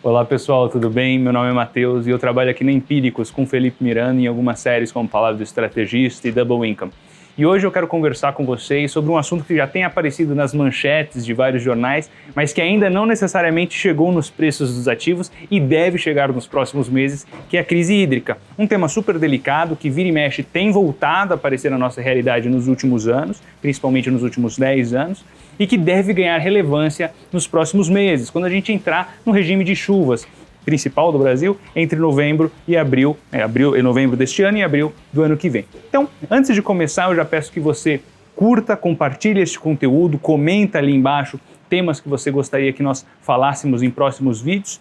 Olá pessoal, tudo bem? Meu nome é Matheus e eu trabalho aqui na Empíricos com Felipe Miranda em algumas séries como Palavra do Estrategista e Double Income. E hoje eu quero conversar com vocês sobre um assunto que já tem aparecido nas manchetes de vários jornais, mas que ainda não necessariamente chegou nos preços dos ativos e deve chegar nos próximos meses, que é a crise hídrica. Um tema super delicado que vira e mexe tem voltado a aparecer na nossa realidade nos últimos anos, principalmente nos últimos 10 anos, e que deve ganhar relevância nos próximos meses, quando a gente entrar no regime de chuvas principal do Brasil entre novembro e abril, novembro deste ano e abril do ano que vem. Então, antes de começar, eu já peço que você curta, compartilhe este conteúdo, comenta ali embaixo temas que você gostaria que nós falássemos em próximos vídeos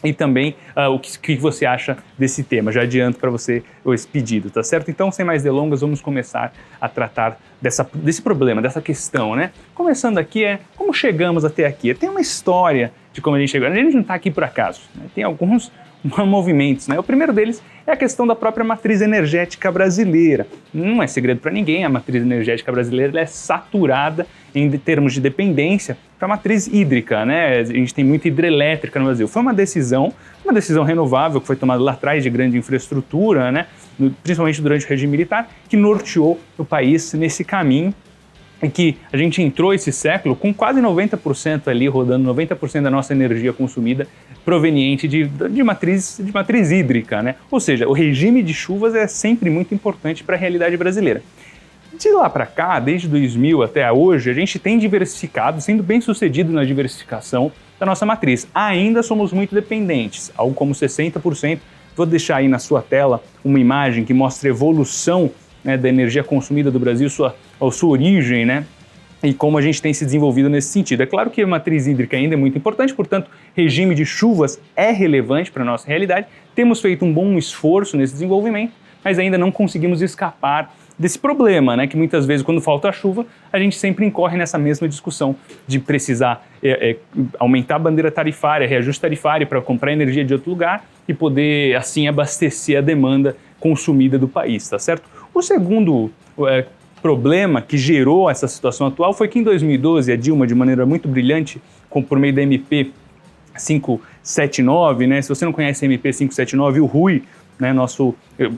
e também o que você acha desse tema. Já adianto para você esse pedido, tá certo? Então, sem mais delongas, vamos começar a tratar desse problema, dessa questão, né? Começando aqui como chegamos até aqui. Tem uma história de como a gente chegou. A gente não está aqui por acaso, né? Tem alguns movimentos, né? O primeiro deles é a questão da própria matriz energética brasileira. Não é segredo para ninguém, a matriz energética brasileira é saturada em termos de dependência para a matriz hídrica, né? A gente tem muita hidrelétrica no Brasil. Foi uma decisão renovável que foi tomada lá atrás de grande infraestrutura, né? Principalmente durante o regime militar, que norteou o país nesse caminho em que a gente entrou esse século com quase 90% ali rodando, 90% da nossa energia consumida proveniente de matriz hídrica, né? Ou seja, o regime de chuvas é sempre muito importante para a realidade brasileira. De lá para cá, desde 2000 até hoje, a gente tem diversificado, sendo bem sucedido na diversificação da nossa matriz. Ainda somos muito dependentes, algo como 60%. Vou deixar aí na sua tela uma imagem que mostra a evolução, né, da energia consumida do Brasil, sua origem, né, e como a gente tem se desenvolvido nesse sentido. É claro que a matriz hídrica ainda é muito importante, portanto, regime de chuvas é relevante para a nossa realidade. Temos feito um bom esforço nesse desenvolvimento, mas ainda não conseguimos escapar desse problema, né, que muitas vezes, quando falta a chuva, a gente sempre incorre nessa mesma discussão de precisar aumentar a bandeira tarifária, reajuste tarifário para comprar energia de outro lugar e poder, assim, abastecer a demanda consumida do país, tá certo? O segundo problema que gerou essa situação atual foi que em 2012 a Dilma, de maneira muito brilhante, por meio da MP 579, né? Se você não conhece a MP 579, o Rui, né,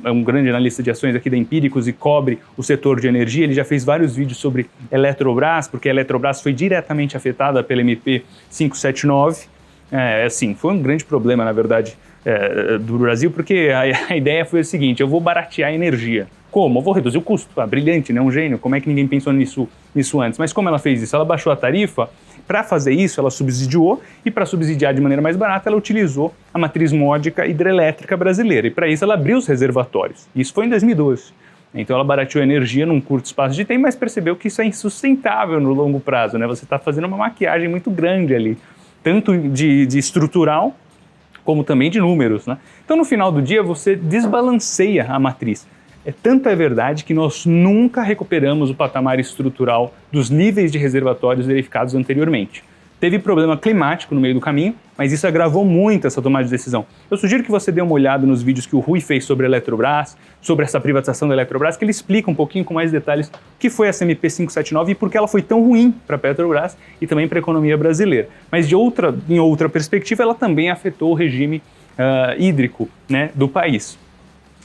é um grande analista de ações aqui da Empíricos e cobre o setor de energia, ele já fez vários vídeos sobre Eletrobras, porque a Eletrobras foi diretamente afetada pela MP 579. Assim, foi um grande problema, na verdade, do Brasil, porque a ideia foi a seguinte: eu vou baratear a energia. Como? Eu vou reduzir o custo. Brilhante, né? Um gênio. Como é que ninguém pensou nisso antes? Mas como ela fez isso? Ela baixou a tarifa. Para fazer isso, ela subsidiou e para subsidiar de maneira mais barata, ela utilizou a matriz módica hidrelétrica brasileira. E para isso, ela abriu os reservatórios. Isso foi em 2012. Então, ela barateou a energia num curto espaço de tempo, mas percebeu que isso é insustentável no longo prazo, né? Você está fazendo uma maquiagem muito grande ali, tanto de estrutural, como também de números, né? Então, no final do dia, você desbalanceia a matriz. Tanto é verdade que nós nunca recuperamos o patamar estrutural dos níveis de reservatórios verificados anteriormente. Teve problema climático no meio do caminho, mas isso agravou muito essa tomada de decisão. Eu sugiro que você dê uma olhada nos vídeos que o Rui fez sobre a Eletrobras, sobre essa privatização da Eletrobras, que ele explica um pouquinho com mais detalhes o que foi essa MP 579 e por que ela foi tão ruim para a Petrobras e também para a economia brasileira. Mas em outra perspectiva, ela também afetou o regime hídrico, né, do país.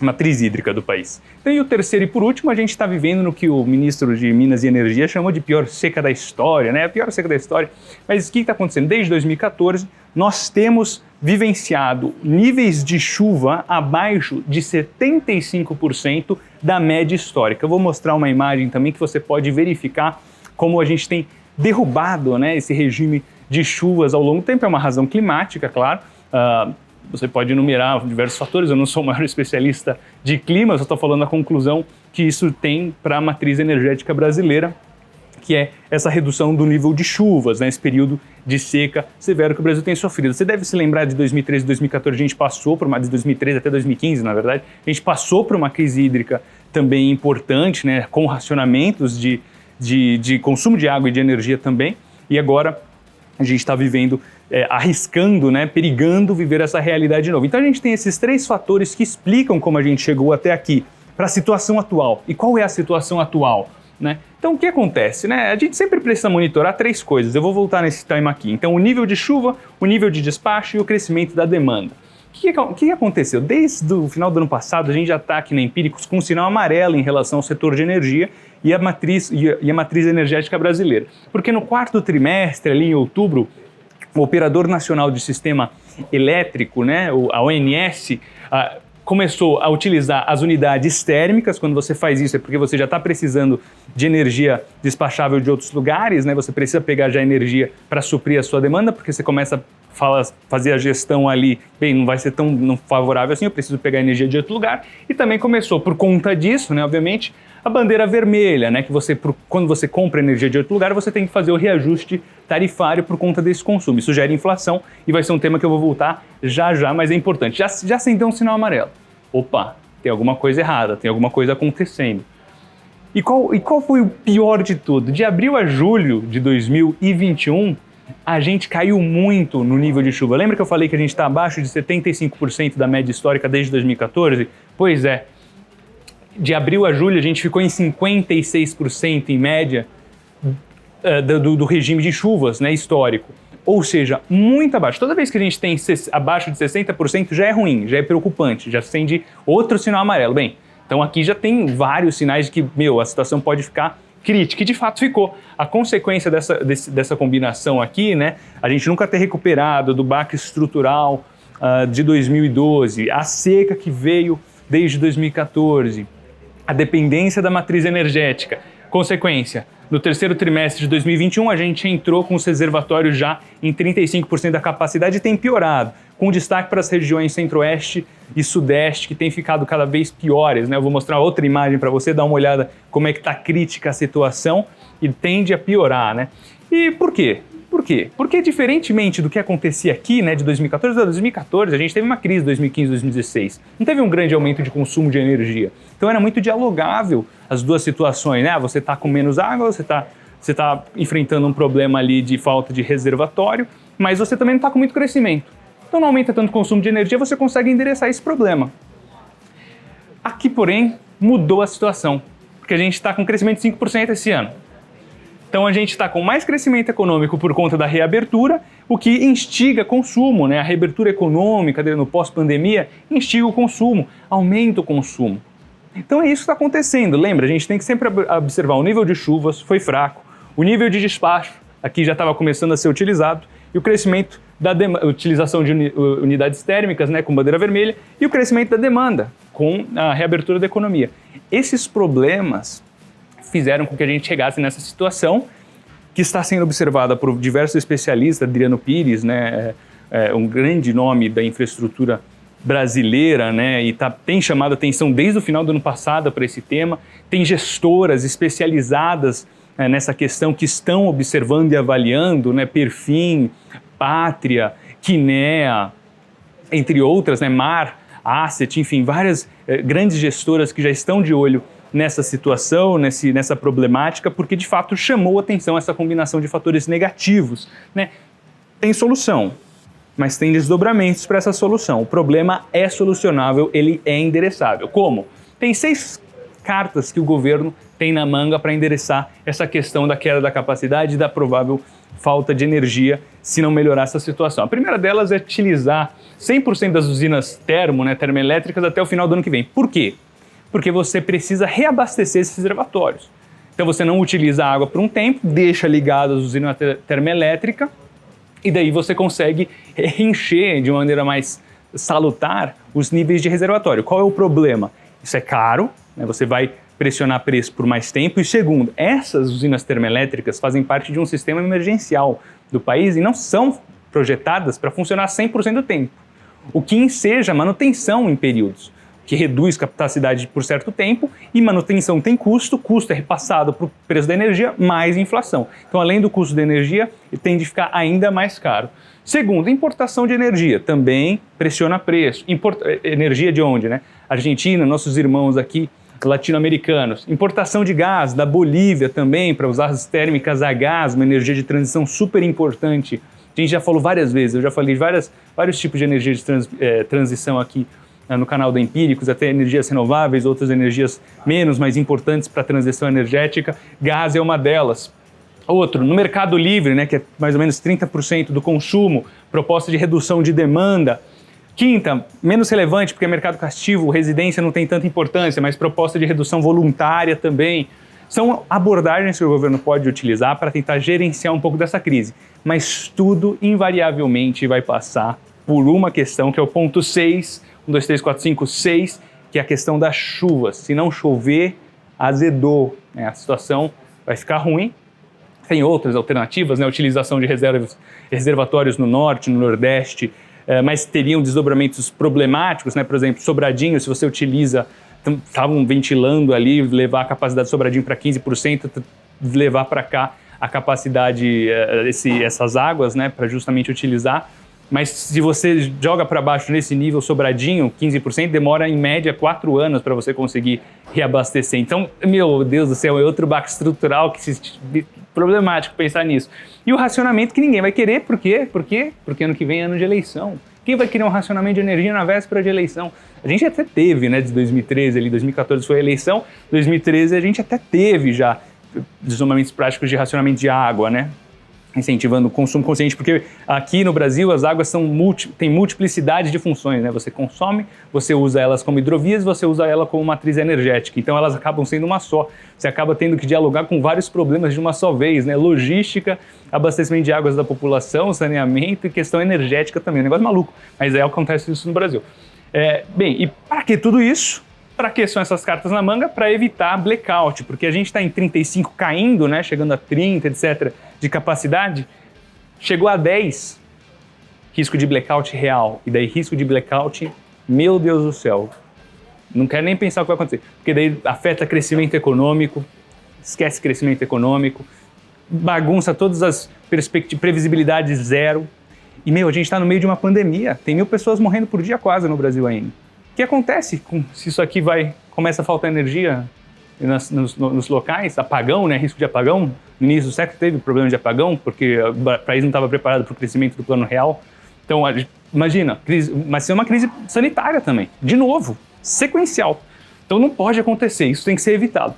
Matriz hídrica do país. Então, e o terceiro e por último, a gente está vivendo no que o ministro de Minas e Energia chamou de pior seca da história, né? A pior seca da história. Mas o que está acontecendo? Desde 2014, nós temos vivenciado níveis de chuva abaixo de 75% da média histórica. Eu vou mostrar uma imagem também que você pode verificar como a gente tem derrubado, né, esse regime de chuvas ao longo do tempo. É uma razão climática, claro. Você pode enumerar diversos fatores, eu não sou o maior especialista de clima, eu só estou falando a conclusão que isso tem para a matriz energética brasileira, que é essa redução do nível de chuvas, né, esse período de seca severo que o Brasil tem sofrido. Você deve se lembrar de 2013 e 2014, a gente passou por de 2013 até 2015, na verdade, a gente passou por uma crise hídrica também importante, né, com racionamentos de consumo de água e de energia também, e agora a gente está vivendo, arriscando, né, perigando viver essa realidade de novo. Então a gente tem esses três fatores que explicam como a gente chegou até aqui, para a situação atual. E qual é a situação atual? né? Então o que acontece, né? A gente sempre precisa monitorar 3 coisas, eu vou voltar nesse tema aqui. Então o nível de chuva, o nível de despacho e o crescimento da demanda. O que aconteceu? Desde o final do ano passado, a gente já está aqui na Empíricos com um sinal amarelo em relação ao setor de energia e a matriz energética brasileira. Porque no 4º trimestre, ali em outubro, o Operador Nacional de Sistema Elétrico, né, a ONS, começou a utilizar as unidades térmicas. Quando você faz isso é porque você já está precisando de energia despachável de outros lugares, né? Você precisa pegar já energia para suprir a sua demanda, porque você começa a fazer a gestão ali, bem, não vai ser tão favorável assim, eu preciso pegar energia de outro lugar. E também começou, por conta disso, né, obviamente, a bandeira vermelha, né, que quando você compra energia de outro lugar, você tem que fazer o reajuste tarifário por conta desse consumo. Isso gera inflação e vai ser um tema que eu vou voltar já, mas é importante. Já acendeu um sinal amarelo. Opa, tem alguma coisa errada, tem alguma coisa acontecendo. E qual foi o pior de tudo? De abril a julho de 2021, a gente caiu muito no nível de chuva. Lembra que eu falei que a gente está abaixo de 75% da média histórica desde 2014? Pois é. De abril a julho, a gente ficou em 56% em média do regime de chuvas, né, histórico. Ou seja, muito abaixo. Toda vez que a gente tem abaixo de 60% já é ruim, já é preocupante, já acende outro sinal amarelo. Bem, então aqui já tem vários sinais de que, a situação pode ficar crítica, e de fato ficou. A consequência dessa combinação aqui, né, a gente nunca ter recuperado do baque estrutural de 2012, a seca que veio desde 2014, a dependência da matriz energética. Consequência, no 3º trimestre de 2021, a gente entrou com os reservatórios já em 35% da capacidade e tem piorado, com destaque para as regiões centro-oeste e sudeste, que têm ficado cada vez piores, né? Eu vou mostrar outra imagem para você dar uma olhada como é que está crítica a situação e tende a piorar, né? E por quê? Por quê? Porque diferentemente do que acontecia aqui, né, de 2014 a 2014, a gente teve uma crise em 2015 e 2016. Não teve um grande aumento de consumo de energia. Então era muito dialogável as duas situações, né? Você está com menos água, você tá enfrentando um problema ali de falta de reservatório, mas você também não está com muito crescimento. Então não aumenta tanto o consumo de energia, você consegue endereçar esse problema. Aqui, porém, mudou a situação, porque a gente está com crescimento de 5% esse ano. Então a gente está com mais crescimento econômico por conta da reabertura, o que instiga consumo, né? A reabertura econômica no pós-pandemia instiga o consumo, aumenta o consumo. Então é isso que está acontecendo. Lembra, a gente tem que sempre observar o nível de chuvas, foi fraco, o nível de despacho, aqui já estava começando a ser utilizado, e o crescimento da utilização de unidades térmicas, né, com bandeira vermelha, e o crescimento da demanda, com a reabertura da economia. Esses problemas fizeram com que a gente chegasse nessa situação que está sendo observada por diversos especialistas. Adriano Pires, né, um grande nome da infraestrutura brasileira, né, e tem chamado a atenção desde o final do ano passado para esse tema. Tem gestoras especializadas nessa questão que estão observando e avaliando, né, Perfin, Pátria, Kinea, entre outras, né, Mar, Asset, enfim, várias grandes gestoras que já estão de olho nessa situação, nessa problemática, porque de fato chamou a atenção essa combinação de fatores negativos, né? Tem solução, mas tem desdobramentos para essa solução. O problema é solucionável, ele é endereçável. Como? Tem 6 cartas que o governo tem na manga para endereçar essa questão da queda da capacidade e da provável falta de energia se não melhorar essa situação. A primeira delas é utilizar 100% das usinas termoelétricas até o final do ano que vem. Por quê? Porque você precisa reabastecer esses reservatórios. Então você não utiliza a água por um tempo, deixa ligada as usinas termoelétricas e daí você consegue encher de uma maneira mais salutar os níveis de reservatório. Qual é o problema? Isso é caro, né? Você vai pressionar preço por mais tempo. E segundo, essas usinas termoelétricas fazem parte de um sistema emergencial do país e não são projetadas para funcionar 100% do tempo, o que enseja manutenção em períodos, que reduz capacidade por certo tempo, e manutenção tem custo é repassado para o preço da energia mais inflação. Então, além do custo da energia, tende a ficar ainda mais caro. Segundo, importação de energia também pressiona preço. Energia de onde, né? Argentina, nossos irmãos aqui latino-americanos. Importação de gás da Bolívia também, para usar as térmicas a gás, uma energia de transição super importante. A gente já falou várias vezes, eu já falei vários tipos de energia de transição aqui no canal da Empíricos, até energias renováveis, outras energias menos, mas importantes para a transição energética. Gás é uma delas. Outro, no Mercado Livre, né, que é mais ou menos 30% do consumo, proposta de redução de demanda. Quinta, menos relevante, porque é mercado cativo, residência não tem tanta importância, mas proposta de redução voluntária também. São abordagens que o governo pode utilizar para tentar gerenciar um pouco dessa crise. Mas tudo, invariavelmente, vai passar por uma questão, que é o ponto 6, 1, 2, 3, 4, 5, 6, que é a questão das chuvas. Se não chover, azedou, né? A situação vai ficar ruim. Tem outras alternativas, né? A utilização de reservatórios no norte, no nordeste, mas teriam desdobramentos problemáticos, né? Por exemplo, Sobradinho, se você utiliza, estavam ventilando ali, levar a capacidade de Sobradinho para 15%, levar para cá a capacidade, essas águas, né? Para justamente utilizar. Mas se você joga para baixo nesse nível Sobradinho, 15%, demora em média 4 anos para você conseguir reabastecer. Então, meu Deus do céu, é outro baque estrutural problemático pensar nisso. E o racionamento que ninguém vai querer, por quê? Porque ano que vem é ano de eleição. Quem vai querer um racionamento de energia na véspera de eleição? A gente até teve, né, de 2013, ali, 2014 foi a eleição, 2013 a gente até teve já desdobramentos práticos de racionamento de água, né? Incentivando o consumo consciente, porque aqui no Brasil as águas têm multiplicidade de funções, né? Você consome, você usa elas como hidrovias, você usa ela como matriz energética, então elas acabam sendo uma só. Você acaba tendo que dialogar com vários problemas de uma só vez, né? Logística, abastecimento de águas da população, saneamento e questão energética também, um negócio maluco, mas acontece isso no Brasil. Bem, e para que tudo isso? Para que são essas cartas na manga? Para evitar blackout, porque a gente está em 35 caindo, né, chegando a 30, etc., de capacidade, chegou a 10, risco de blackout real, e daí risco de blackout, meu Deus do céu, não quero nem pensar o que vai acontecer, porque daí afeta crescimento econômico, esquece crescimento econômico, bagunça todas as previsibilidades zero, e a gente está no meio de uma pandemia, tem 1.000 pessoas morrendo por dia quase no Brasil ainda. O que acontece se isso aqui começa a faltar energia nos locais? Apagão, né? Risco de apagão. No início do século teve problema de apagão, porque o país não estava preparado para o crescimento do plano real. Então, imagina, mas é uma crise sanitária também, de novo, sequencial. Então não pode acontecer, isso tem que ser evitado.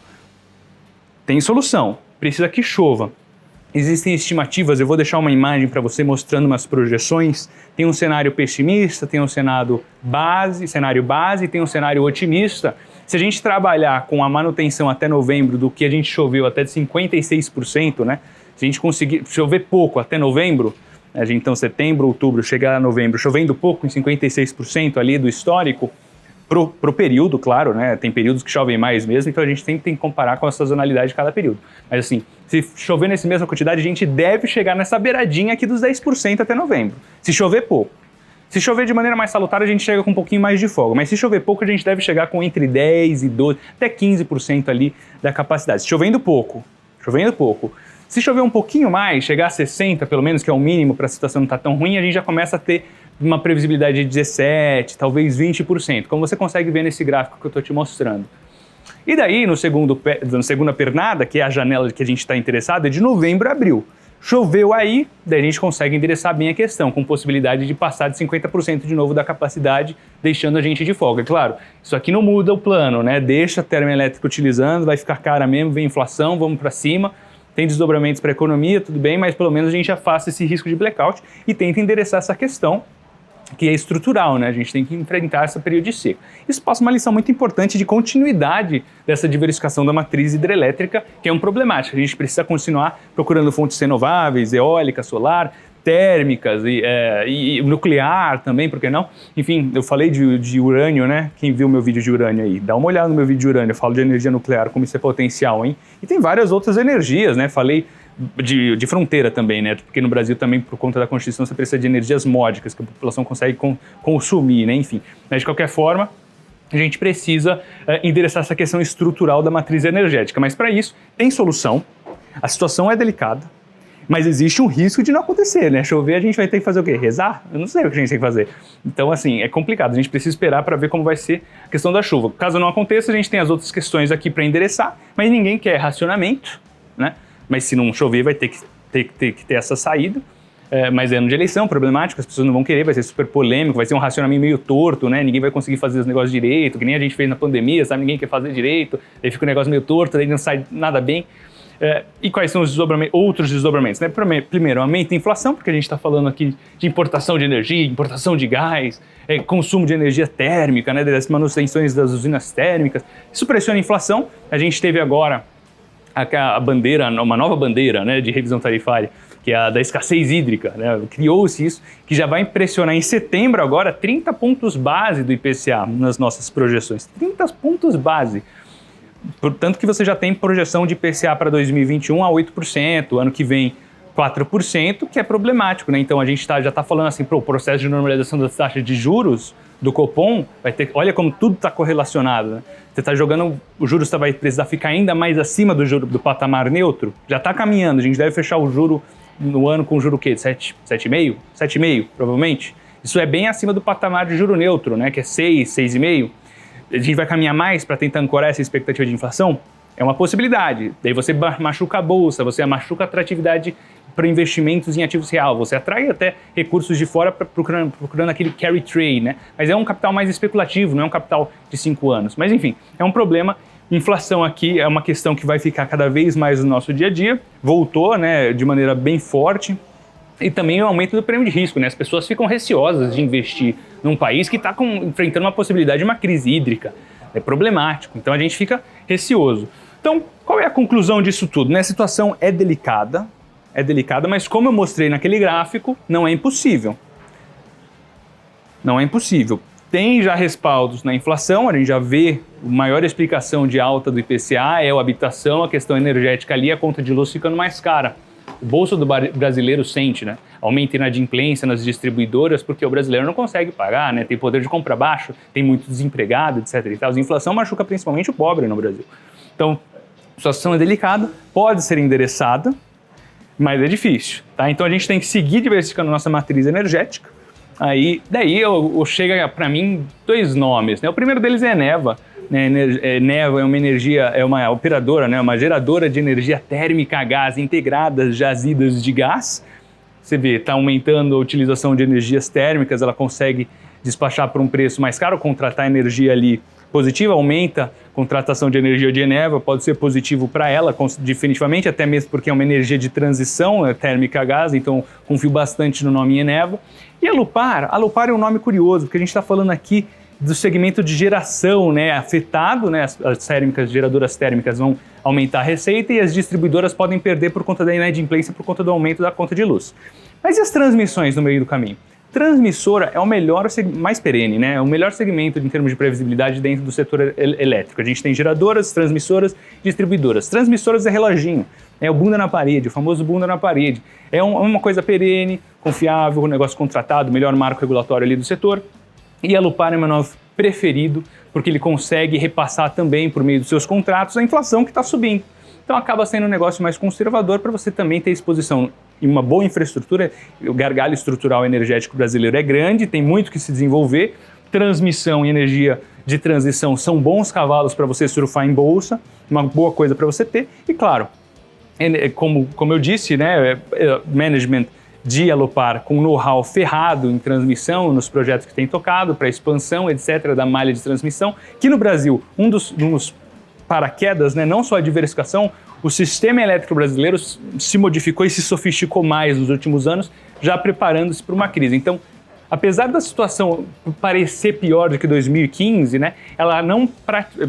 Tem solução, precisa que chova. Existem estimativas, eu vou deixar uma imagem para você mostrando umas projeções. Tem um cenário pessimista, tem um cenário base, tem um cenário otimista. Se a gente trabalhar com a manutenção até novembro do que a gente choveu até de 56%, né? Se a gente conseguir chover pouco até novembro, então setembro, outubro, chegar a novembro, chovendo pouco em 56% ali do histórico, pro período, claro, né? Tem períodos que chovem mais mesmo, então a gente tem que comparar com a sazonalidade de cada período. Mas assim, se chover nessa mesma quantidade, a gente deve chegar nessa beiradinha aqui dos 10% até novembro. Se chover pouco. Se chover de maneira mais salutar, a gente chega com um pouquinho mais de folga. Mas se chover pouco, a gente deve chegar com entre 10 e 12, até 15% ali da capacidade. Chovendo pouco. Se chover um pouquinho mais, chegar a 60% pelo menos, que é o mínimo para a situação não estar tão ruim, a gente já começa a ter uma previsibilidade de 17%, talvez 20%, como você consegue ver nesse gráfico que eu estou te mostrando. E daí, na segunda pernada, que é a janela que a gente está interessado, é de novembro a abril. Choveu aí, daí a gente consegue endereçar bem a questão, com possibilidade de passar de 50% de novo da capacidade, deixando a gente de folga. Claro, isso aqui não muda o plano, né? Deixa a termoelétrica utilizando, vai ficar cara mesmo, vem inflação, vamos para cima, tem desdobramentos para a economia, tudo bem, mas pelo menos a gente afasta esse risco de blackout e tenta endereçar essa questão, que é estrutural, né? A gente tem que enfrentar esse período de seca. Isso passa uma lição muito importante de continuidade dessa diversificação da matriz hidrelétrica, que é um problemático. A gente precisa continuar procurando fontes renováveis, eólica, solar, térmicas e nuclear também, por que não? Enfim, eu falei de urânio, né? Quem viu meu vídeo de urânio aí, dá uma olhada no meu vídeo de urânio, eu falo de energia nuclear, como isso é potencial, hein? E tem várias outras energias, né? Falei de fronteira também, né? Porque no Brasil também, por conta da Constituição, você precisa de energias módicas que a população consegue consumir, né? Enfim, mas de qualquer forma, a gente precisa endereçar essa questão estrutural da matriz energética. Mas para isso, tem solução, a situação é delicada, mas existe um risco de não acontecer, né? Chover, a gente vai ter que fazer o quê? Rezar? Eu não sei o que a gente tem que fazer. Então, assim, é complicado. A gente precisa esperar para ver como vai ser a questão da chuva. Caso não aconteça, a gente tem as outras questões aqui para endereçar, mas ninguém quer racionamento, né? Mas se não chover, vai ter que ter essa saída. mas é ano de eleição, problemático, as pessoas não vão querer, vai ser super polêmico, vai ser um racionamento meio torto, né? Ninguém vai conseguir fazer os negócios direito, que nem a gente fez na pandemia, sabe? Ninguém quer fazer direito, aí fica um negócio meio torto, aí não sai nada bem. E quais são os outros desdobramentos? Né? Primeiro, aumento da inflação, porque a gente está falando aqui de importação de energia, importação de gás, consumo de energia térmica, né? Das manutenções das usinas térmicas. Isso pressiona a inflação. A gente teve agora a bandeira, uma nova bandeira, né, de revisão tarifária, que é a da escassez hídrica, né? Criou-se isso, que já vai impressionar em setembro agora 30 pontos base do IPCA nas nossas projeções. 30 pontos base. Portanto que você já tem projeção de IPCA para 2021 a 8%, ano que vem 4%, que é problemático, né? Então a gente já está falando assim, o processo de normalização das taxas de juros do Copom vai ter, olha como tudo está correlacionado, né? Você está jogando, o juros vai precisar ficar ainda mais acima do patamar neutro, já está caminhando, a gente deve fechar o juro no ano com o juro o quê? 7,5? 7,5, provavelmente. Isso é bem acima do patamar de juro neutro, né? Que é 6, 6,5. A gente vai caminhar mais para tentar ancorar essa expectativa de inflação? É uma possibilidade. Daí você machuca a bolsa, você machuca a atratividade para investimentos em ativos reais. Você atrai até recursos de fora procurando aquele carry trade, né? Mas é um capital mais especulativo, não é um capital de 5 anos. Mas enfim, é um problema. Inflação aqui é uma questão que vai ficar cada vez mais no nosso dia a dia. Voltou, né, de maneira bem forte. E também o aumento do prêmio de risco, né? As pessoas ficam receosas de investir num país que está enfrentando uma possibilidade de uma crise hídrica. É problemático, então a gente fica receoso. Então, qual é a conclusão disso tudo? Né? A situação é delicada, mas como eu mostrei naquele gráfico, não é impossível. Não é impossível. Tem já respaldos na inflação, a gente já vê a maior explicação de alta do IPCA é a habitação, a questão energética ali, a conta de luz ficando mais cara. O bolso do brasileiro sente, né? Aumenta a inadimplência nas distribuidoras porque o brasileiro não consegue pagar, né? Tem poder de compra baixo, tem muito desempregado, etc. E tal. A inflação machuca principalmente o pobre no Brasil. Então, a situação é delicada, pode ser endereçada, mas é difícil, tá? Então a gente tem que seguir diversificando nossa matriz energética. Daí chega para mim 2 nomes, né? O primeiro deles é a Eneva. Eneva é uma operadora, né, uma geradora de energia térmica a gás integradas jazidas de gás. Você vê, está aumentando a utilização de energias térmicas, ela consegue despachar por um preço mais caro, contratar energia ali positiva, aumenta a contratação de energia de Eneva, pode ser positivo para ela, definitivamente, até mesmo porque é uma energia de transição, né, térmica a gás, então confio bastante no nome Eneva. E a Alupar é um nome curioso, porque a gente está falando aqui do segmento de geração, né, afetado, né, as geradoras térmicas vão aumentar a receita e as distribuidoras podem perder por conta da inadimplência, por conta do aumento da conta de luz. Mas e as transmissões no meio do caminho? Transmissora é o melhor, mais perene, né, é o melhor segmento em termos de previsibilidade dentro do setor elétrico. A gente tem geradoras, transmissoras, distribuidoras. Transmissoras é reloginho, é o bunda na parede, o famoso bunda na parede. É uma coisa perene, confiável, um negócio contratado, melhor marco regulatório ali do setor. E a Alupar é o meu nome preferido, porque ele consegue repassar também, por meio dos seus contratos, a inflação que está subindo. Então acaba sendo um negócio mais conservador para você também ter exposição em uma boa infraestrutura. O gargalo estrutural energético brasileiro é grande, tem muito que se desenvolver. Transmissão e energia de transição são bons cavalos para você surfar em bolsa, uma boa coisa para você ter. E claro, como eu disse, né, management de Alupar com know-how ferrado em transmissão, nos projetos que tem tocado, para expansão, etc., da malha de transmissão, que no Brasil, um dos paraquedas, né, não só a diversificação, o sistema elétrico brasileiro se modificou e se sofisticou mais nos últimos anos, já preparando-se para uma crise. Então, apesar da situação parecer pior do que 2015, né, ela não,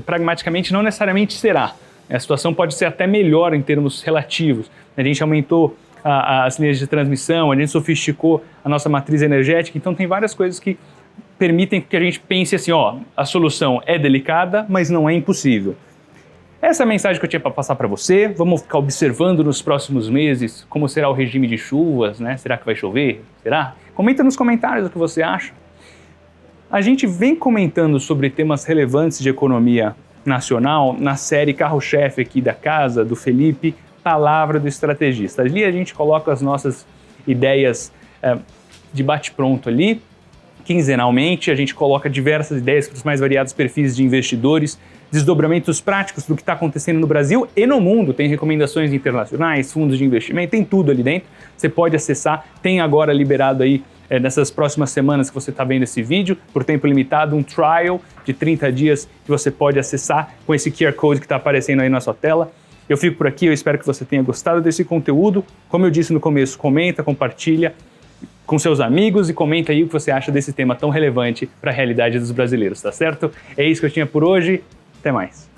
pragmaticamente, não necessariamente será. A situação pode ser até melhor em termos relativos. A gente aumentou as linhas de transmissão, a gente sofisticou a nossa matriz energética, então tem várias coisas que permitem que a gente pense assim, a solução é delicada, mas não é impossível. Essa é a mensagem que eu tinha para passar para você. Vamos ficar observando nos próximos meses como será o regime de chuvas, né? Será que vai chover? Será? Comenta nos comentários o que você acha. A gente vem comentando sobre temas relevantes de economia nacional na série Carro-Chefe aqui da casa, do Felipe, Palavra do Estrategista. Ali a gente coloca as nossas ideias de bate-pronto ali, Quinzenalmente, a gente coloca diversas ideias para os mais variados perfis de investidores, desdobramentos práticos do que está acontecendo no Brasil e no mundo. Tem recomendações internacionais, fundos de investimento, tem tudo ali dentro. Você pode acessar, tem agora liberado aí, nessas próximas semanas que você está vendo esse vídeo, por tempo limitado, um trial de 30 dias que você pode acessar com esse QR Code que está aparecendo aí na sua tela. Eu fico por aqui, eu espero que você tenha gostado desse conteúdo. Como eu disse no começo, comenta, compartilha com seus amigos e comenta aí o que você acha desse tema tão relevante para a realidade dos brasileiros, tá certo? É isso que eu tinha por hoje, até mais.